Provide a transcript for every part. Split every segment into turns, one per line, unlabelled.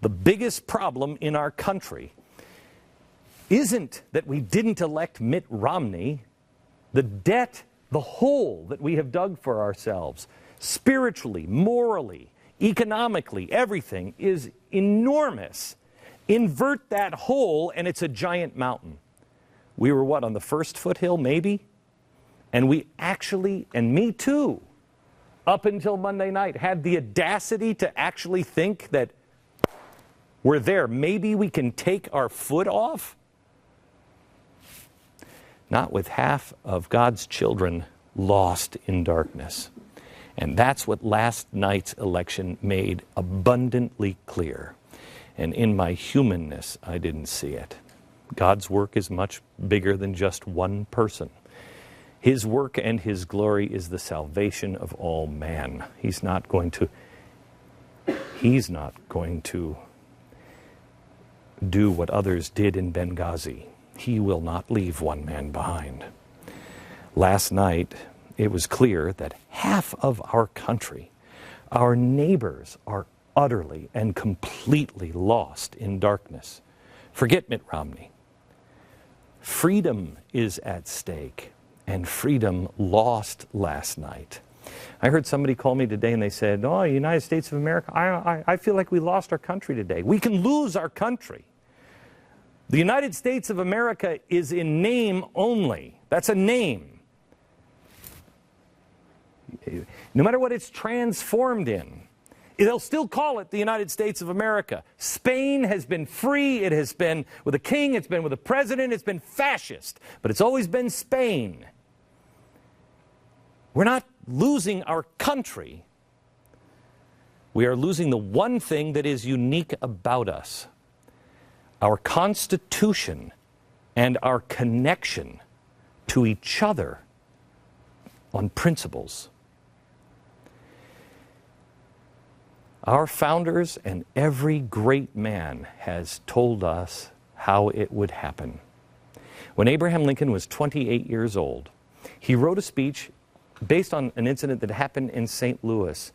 The biggest problem in our country isn't that we didn't elect Mitt Romney. The debt, the hole that we have dug for ourselves, spiritually, morally, economically, everything is enormous. Invert that hole and it's a giant mountain. We were what, on the first foothill, maybe? And we actually, and me too, up until Monday night, had the audacity to actually think that we're there. Maybe we can take our foot off? Not with half of God's children lost in darkness. And that's what last night's election made abundantly clear. And in my humanness, I didn't see it. God's work is much bigger than just one person. His work and his glory is the salvation of all man. He's not going to do what others did in Benghazi. He will not leave one man behind. Last night, it was clear that half of our country, our neighbors, are utterly and completely lost in darkness. Forget Mitt Romney. Freedom is at stake, and freedom lost last night. I heard somebody call me today and they said, "Oh, United States of America, I feel like we lost our country today." We can lose our country. The United States of America is in name only. That's a name. No matter what it's transformed in, they'll still call it the United States of America. Spain has been free. It has been with a king. It's been with a president. It's been fascist. But it's always been Spain. We're not losing our country. We are losing the one thing that is unique about us. Our Constitution and our connection to each other on principles. Our founders and every great man has told us how it would happen. When Abraham Lincoln was 28 years old, he wrote a speech based on an incident that happened in St. Louis.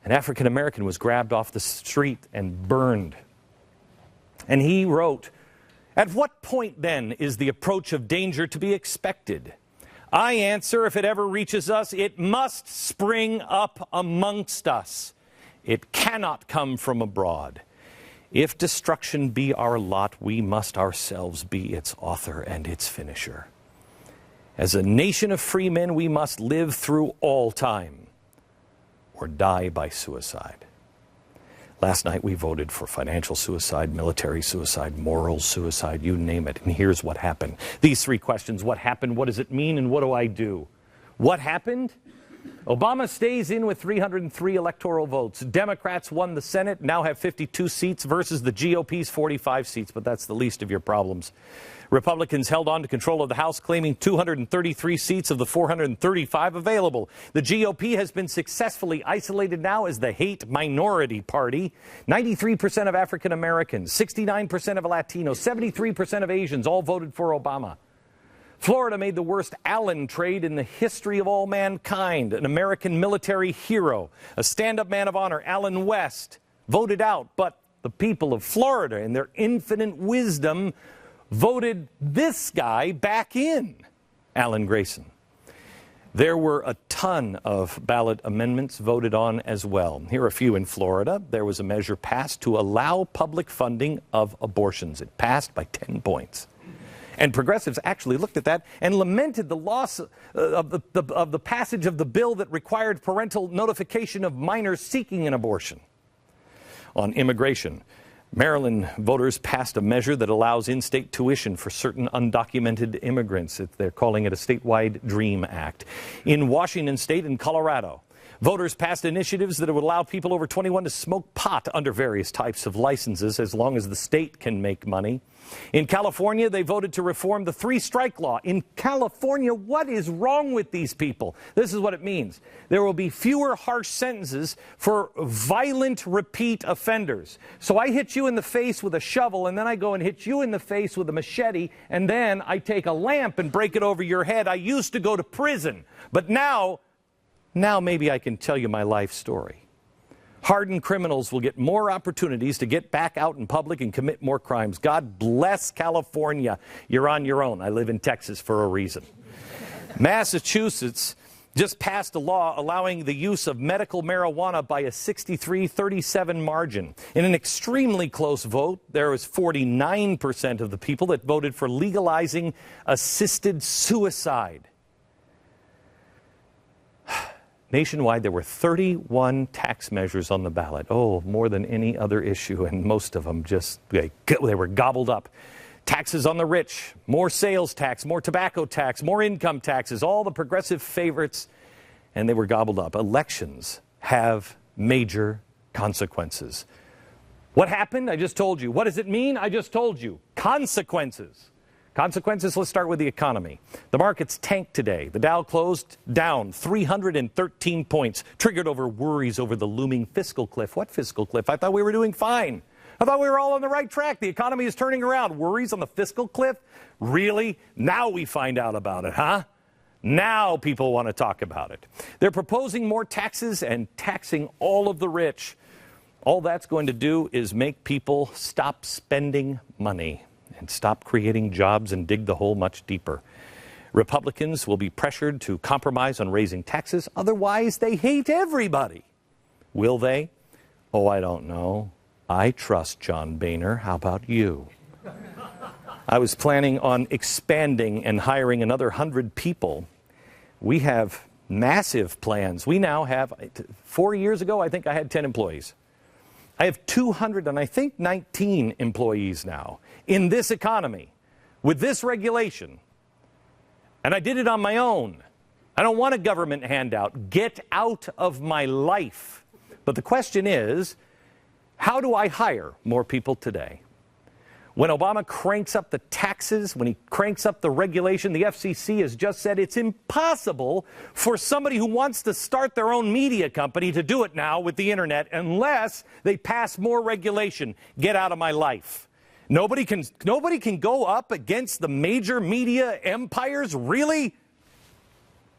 An African American was grabbed off the street and burned. And he wrote, "At what point then is the approach of danger to be expected? I answer, if it ever reaches us, it must spring up amongst us. It cannot come from abroad. If destruction be our lot, we must ourselves be its author and its finisher. As a nation of free men, we must live through all time or die by suicide." Last night we voted for financial suicide, military suicide, moral suicide, you name it. And here's what happened. These three questions: what happened, what does it mean, and what do I do? What happened? Obama stays in with 303 electoral votes. Democrats won the Senate, now have 52 seats versus the GOP's 45 seats, but that's the least of your problems. Republicans held on to control of the House, claiming 233 seats of the 435 available. The GOP has been successfully isolated now as the hate minority party. 93% of African Americans, 69% of Latinos, 73% of Asians all voted for Obama. Florida made the worst Allen trade in the history of all mankind. An American military hero, a stand-up man of honor, Allen West, voted out. But the people of Florida, in their infinite wisdom, voted this guy back in, Alan Grayson. There were a ton of ballot amendments voted on as well. Here are a few in Florida. There was a measure passed to allow public funding of abortions. It passed by 10 points. And progressives actually looked at that and lamented the loss of the passage of the bill that required parental notification of minors seeking an abortion. On immigration, Maryland voters passed a measure that allows in-state tuition for certain undocumented immigrants. They're calling it a statewide DREAM Act. In Washington State and Colorado, voters passed initiatives that would allow people over 21 to smoke pot under various types of licenses as long as the state can make money. In California, they voted to reform the three-strike law. In California, what is wrong with these people? This is what it means. There will be fewer harsh sentences for violent repeat offenders. So I hit you in the face with a shovel, and then I go and hit you in the face with a machete, and then I take a lamp and break it over your head. I used to go to prison, but now maybe I can tell you my life story. Hardened criminals will get more opportunities to get back out in public and commit more crimes. God bless California. You're on your own. I live in Texas for a reason. Massachusetts just passed a law allowing the use of medical marijuana by a 63-37 margin. In an extremely close vote, there was 49% of the people that voted for legalizing assisted suicide. Nationwide, there were 31 tax measures on the ballot. Oh, more than any other issue, and most of them just, they were gobbled up. Taxes on the rich, more sales tax, more tobacco tax, more income taxes, all the progressive favorites, and they were gobbled up. Elections have major consequences. What happened? I just told you. What does it mean? I just told you. Consequences. Consequences, let's start with the economy. The markets tanked today. The Dow closed down 313 points, triggered over worries over the looming fiscal cliff. What fiscal cliff? I thought we were doing fine. I thought we were all on the right track. The economy is turning around. Worries on the fiscal cliff? Really? Now we find out about it, huh? Now people want to talk about it. They're proposing more taxes and taxing all of the rich. All that's going to do is make people stop spending money and stop creating jobs and dig the hole much deeper. Republicans will be pressured to compromise on raising taxes. Otherwise, they hate everybody. Will they? Oh, I don't know. I trust John Boehner. How about you? I was planning on expanding and hiring another 100 people. We have massive plans. We now have, 4 years ago, I think I had 10 employees. I have 200 and I think 19 employees now in this economy with this regulation. And I did it on my own. I don't want a government handout. Get out of my life. But the question is, how do I hire more people today? When Obama cranks up the taxes, when he cranks up the regulation, the FCC has just said it's impossible for somebody who wants to start their own media company to do it now with the internet unless they pass more regulation. Get out of my life. Nobody can go up against the major media empires? Really?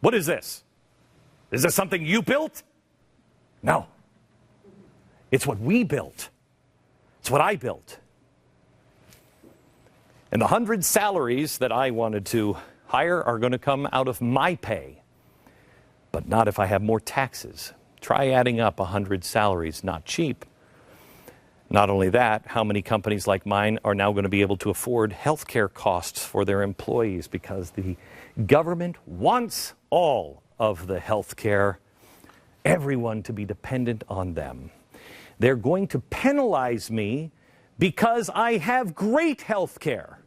What is this? Is this something you built? No. It's what we built. It's what I built. And the 100 salaries that I wanted to hire are going to come out of my pay. But not if I have more taxes. Try adding up 100 salaries, not cheap. Not only that, how many companies like mine are now going to be able to afford health care costs for their employees because the government wants all of the health care, everyone to be dependent on them. They're going to penalize me because I have great health care.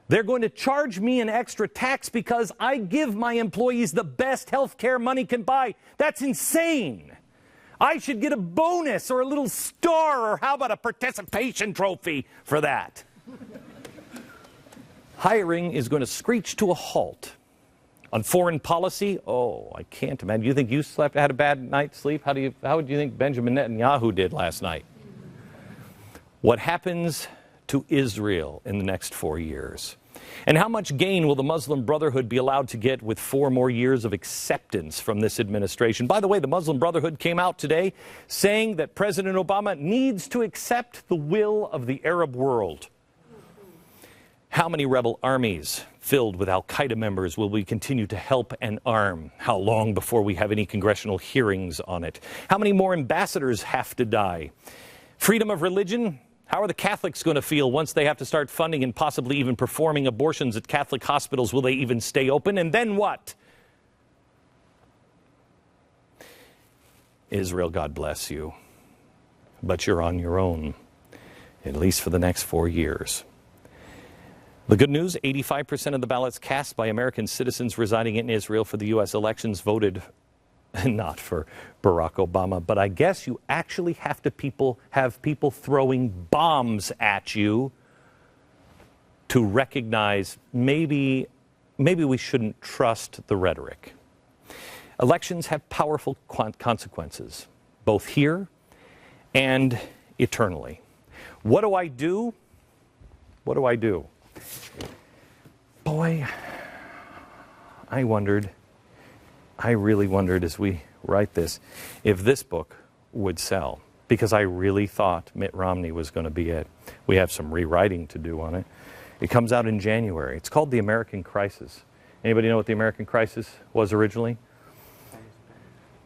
They're going to charge me an extra tax because I give my employees the best health care money can buy. That's insane. I should get a bonus or a little star, or how about a participation trophy for that? Hiring is going to screech to a halt. On foreign policy, oh, I can't imagine. You think you had a bad night's sleep? How would you think Benjamin Netanyahu did last night? What happens to Israel in the next 4 years? And how much gain will the Muslim Brotherhood be allowed to get with 4 more years of acceptance from this administration? By the way, the Muslim Brotherhood came out today saying that President Obama needs to accept the will of the Arab world. How many rebel armies filled with al-Qaeda members will we continue to help and arm? How long before we have any congressional hearings on it? How many more ambassadors have to die? Freedom of religion? How are the Catholics going to feel once they have to start funding and possibly even performing abortions at Catholic hospitals? Will they even stay open? And then what? Israel, God bless you. But you're on your own, at least for the next 4 years. The good news, 85% of the ballots cast by American citizens residing in Israel for the U.S. elections voted not for Barack Obama, but I guess you actually have to have people throwing bombs at you to recognize maybe we shouldn't trust the rhetoric. Elections have powerful consequences, both here and eternally. What do I do? What do I do? Boy, I really wondered as we write this, if this book would sell, because I really thought Mitt Romney was going to be it. We have some rewriting to do on it. It comes out in January. It's called The American Crisis. Anybody know what The American Crisis was originally?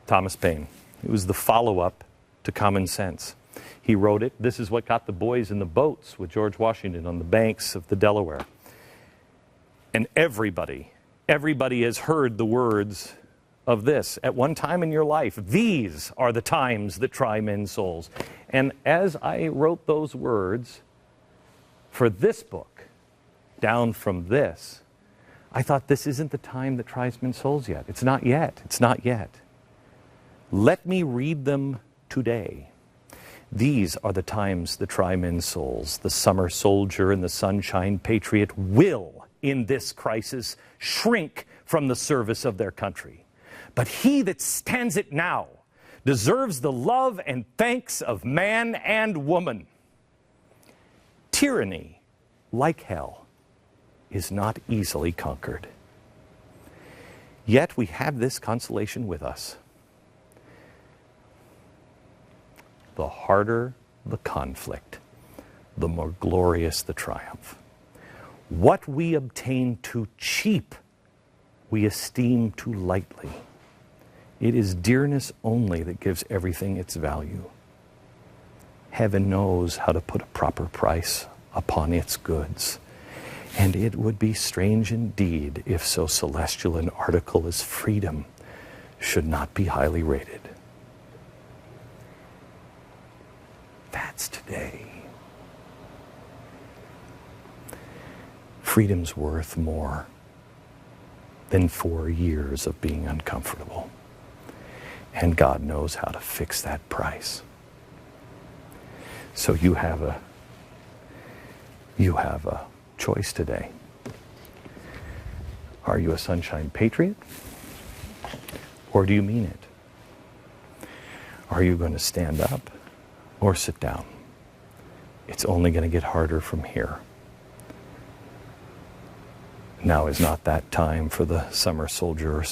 Thomas Paine. It was the follow-up to Common Sense. He wrote it. This is what got the boys in the boats with George Washington on the banks of the Delaware. And everybody has heard the words of this at one time in your life. These are the times that try men's souls. And as I wrote those words for this book, down from this, I thought, this isn't the time that tries men's souls yet. It's not yet. It's not yet. Let me read them today. These are the times that try men's souls. The summer soldier and the sunshine patriot will, in this crisis, shrink from the service of their country. But he that stands it now deserves the love and thanks of man and woman. Tyranny, like hell, is not easily conquered. Yet we have this consolation with us. The harder the conflict, the more glorious the triumph. What we obtain too cheap, we esteem too lightly. It is dearness only that gives everything its value. Heaven knows how to put a proper price upon its goods. And it would be strange indeed if so celestial an article as freedom should not be highly rated. That's today. Freedom's worth more than 4 years of being uncomfortable. And God knows how to fix that price. So you have a choice today. Are you a sunshine patriot? Or do you mean it? Are you going to stand up or sit down? It's only going to get harder from here. Now is not that time for the summer soldier or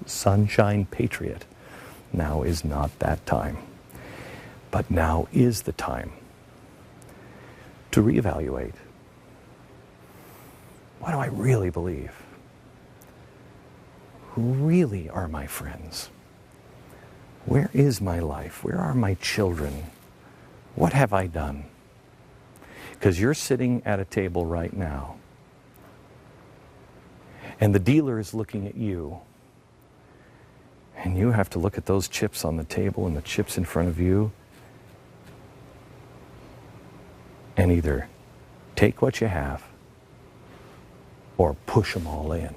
sunshine patriot. Now is not that time. But now is the time to reevaluate. What do I really believe? Who really are my friends? Where is my life? Where are my children? What have I done? Because you're sitting at a table right now, and the dealer is looking at you, and you have to look at those chips on the table and the chips in front of you, and either take what you have or push them all in.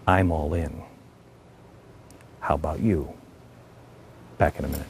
I'm all in. How about you? Back in a minute.